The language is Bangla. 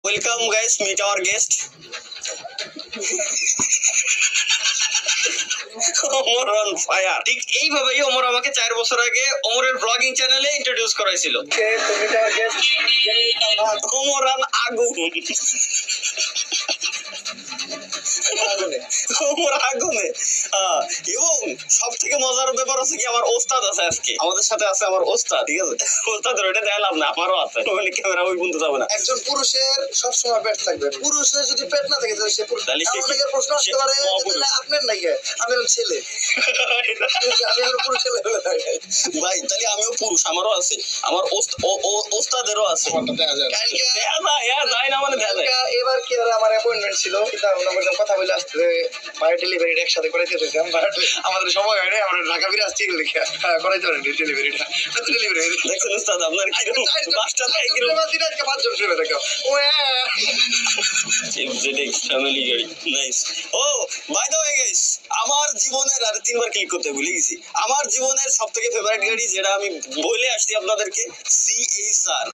Welcome guys, meet our guest Omar on fire. ঠিক এইভাবেই ওমর আমাকে 4 বছর আগে ওমরের ব্লগিং চ্যানেলে ইন্ট্রোডিউস করাইছিল। ওমর অন আগুন, ওমর আগুনে। এবং সব থেকে মজার ব্যাপার হচ্ছে কি, আমার ওস্তাদ আছে আজকে আমাদের সাথে, আছে আমার ওস্তাদ। ঠিক আছে, ওস্তাদের ওইটা দেখালাম না, আমারও আছে, মানে ক্যামেরা ওই বন্ধু যাবে না। একজন পুরুষের সবসময় পেট থাকবে, পুরুষের যদি পেট না থাকে তাহলে সে পুরুষ। তাহলে সে অনেকের প্রশ্ন আসতে পারে আপনার নাই কে, আমি হলাম ছেলে, আমি হলাম পুরুষ ছেলে। ভাই তাহলে আমিও পুরুষ, আমারও আছে, আমার ওস্তাদেরও আছে। যায় না মানে দেখা যায়। এবার কি আর আমার অ্যাপয়েন্টমেন্ট ছিল, কিন্তু আমরা বললাম কথা বলে আসতে বায়ো ডেলিভারি একসাথে করাইতে চাইছিলাম। আমাদের সময় হয় নাই, আমরা ঢাকা ফিরে আসছি লিখে করাইতে পারেন ডেলিভারিটা। ডেলিভারি দেখছেন উস্তাদ, আপনার কিরকম বাসটা থাকে, কিরকম পাঁচজন শুনে দেখো। ও ফ্যামিলি গাড়ি, নাইস। ও বাই দ্য ওয়ে গাইস, আমার জীবনের আর 3বার ক্লিক করতে ভুলে গেছি, আমার জীবনের সবথেকে ফেভারিট গাড়ি যেটা আমি বলে আসছি আপনাদেরকে, CHR।